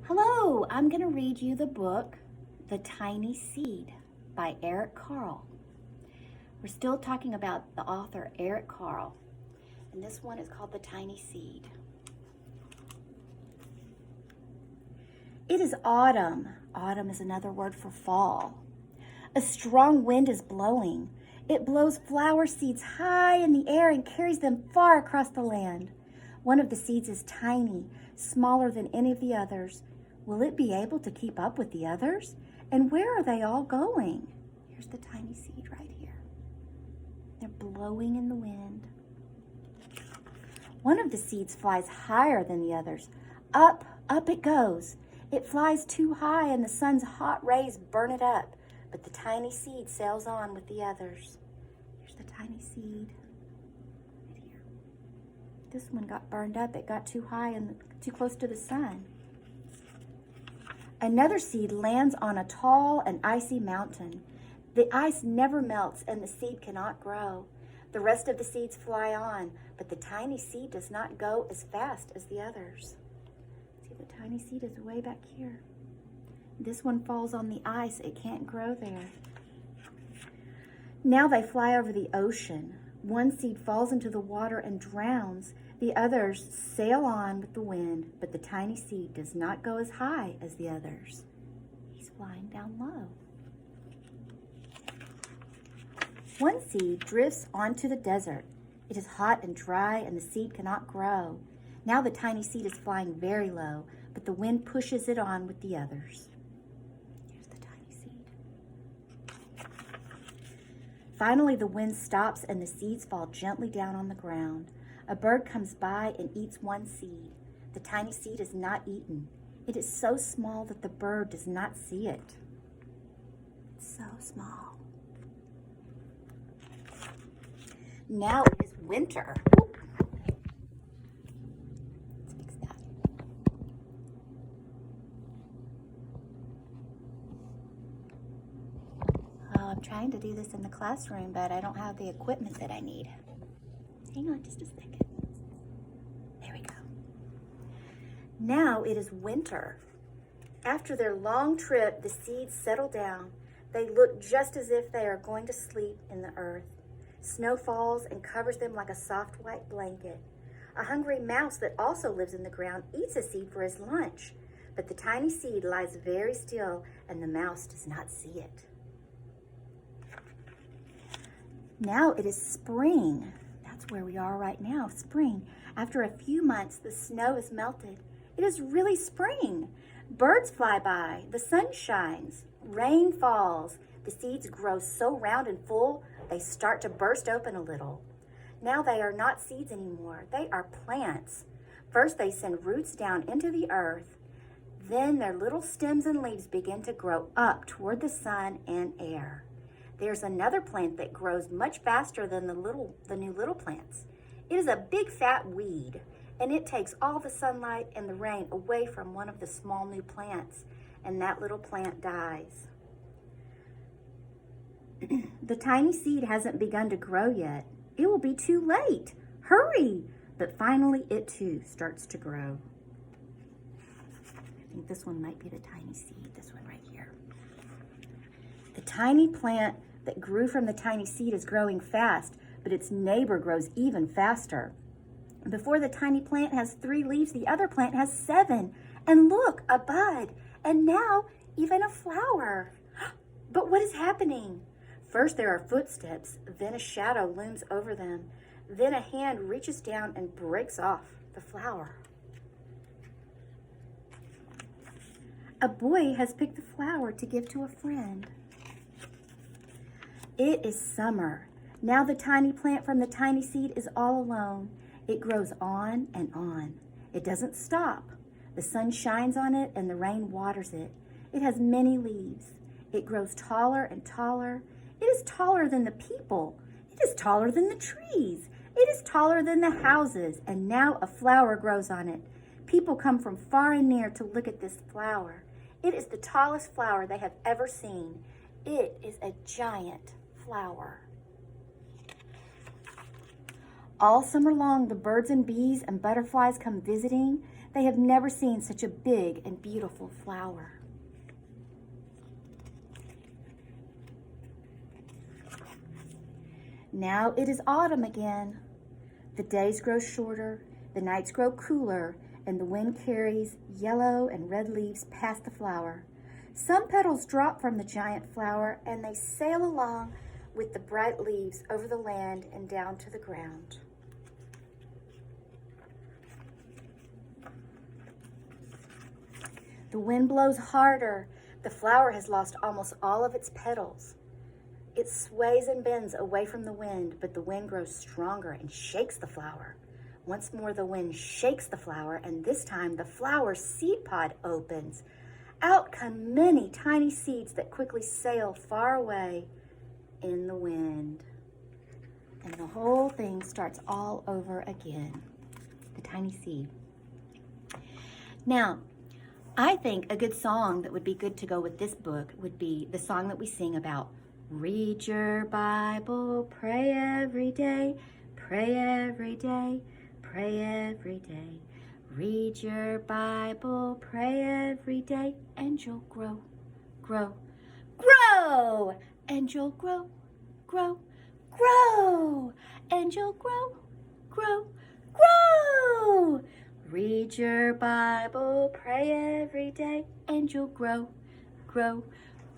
Hello, I'm going to read you the book, The Tiny Seed by Carle. We're still talking about the author, Carle, and this one is called The Tiny Seed. It is autumn. Autumn is another word for fall. A strong wind is blowing. It blows flower seeds high in the air and carries them far across the land. One of the seeds is tiny, smaller than any of the others. Will it be able to keep up with the others? And where are they all going? Here's the tiny seed right here. They're blowing in the wind. One of the seeds flies higher than the others. Up, up it goes. It flies too high and the sun's hot rays burn it up. But the tiny seed sails on with the others. Here's the tiny seed right here. This one got burned up. It got too high and too close to the sun. Another seed lands on a tall and icy mountain. The ice never melts and the seed cannot grow. The rest of the seeds fly on, but the tiny seed does not go as fast as the others. See, the tiny seed is way back here. This one falls on the ice. It can't grow there. Now they fly over the ocean. One seed falls into the water and drowns. The others sail on with the wind, but the tiny seed does not go as high as the others. He's flying down low. One seed drifts onto the desert. It is hot and dry, and the seed cannot grow. Now the tiny seed is flying very low, but the wind pushes it on with the others. Here's the tiny seed. Finally, the wind stops, and the seeds fall gently down on the ground. A bird comes by and eats one seed. The tiny seed is not eaten. It is so small that the bird does not see it. It's so small. Now it is winter. Let's fix that. Oh, I'm trying to do this in the classroom, but I don't have the equipment that I need. Hang on just a second. There we go. Now it is winter. After their long trip, the seeds settle down. They look just as if they are going to sleep in the earth. Snow falls and covers them like a soft white blanket. A hungry mouse that also lives in the ground eats a seed for his lunch. But the tiny seed lies very still and the mouse does not see it. Now it is spring. That's where we are right now, spring. After a few months, the snow is melted. It is really spring. Birds fly by, the sun shines, rain falls. The seeds grow so round and full, they start to burst open a little. Now they are not seeds anymore, they are plants. First they send roots down into the earth. Then their little stems and leaves begin to grow up toward the sun and air. There's another plant that grows much faster than the new little plants. It is a big fat weed, and it takes all the sunlight and the rain away from one of the small new plants, and that little plant dies. The tiny seed hasn't begun to grow yet. It will be too late. Hurry! But finally it too starts to grow. I think this one might be the tiny seed, this one right here. The tiny plant that grew from the tiny seed is growing fast, but its neighbor grows even faster. Before the tiny plant has 3 leaves, the other plant has 7. And look, a bud, and now even a flower. But what is happening? First there are footsteps, then a shadow looms over them. Then a hand reaches down and breaks off the flower. A boy has picked the flower to give to a friend. It is summer. Now the tiny plant from the tiny seed is all alone. It grows on and on. It doesn't stop. The sun shines on it and the rain waters it. It has many leaves. It grows taller and taller. It is taller than the people. It is taller than the trees. It is taller than the houses. And now a flower grows on it. People come from far and near to look at this flower. It is the tallest flower they have ever seen. It is a giant flower. All summer long, the birds and bees and butterflies come visiting. They have never seen such a big and beautiful flower. Now it is autumn again. The days grow shorter, the nights grow cooler, and the wind carries yellow and red leaves past the flower. Some petals drop from the giant flower, and they sail along with the bright leaves over the land and down to the ground. The wind blows harder. The flower has lost almost all of its petals. It sways and bends away from the wind, but the wind grows stronger and shakes the flower. Once more the wind shakes the flower, and this time the flower seed pod opens. Out come many tiny seeds that quickly sail far away in the wind. And the whole thing starts all over again. The tiny seed. Now, I think a good song that would be good to go with this book would be the song that we sing about read your Bible, pray every day, pray every day, pray every day. Read your Bible, pray every day, and you'll grow, grow, grow, and you'll grow, grow, grow, and you'll grow, grow, grow. Read your Bible, pray every day, and you'll grow, grow,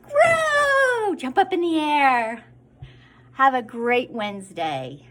grow. Jump up in the air. Have a great Wednesday.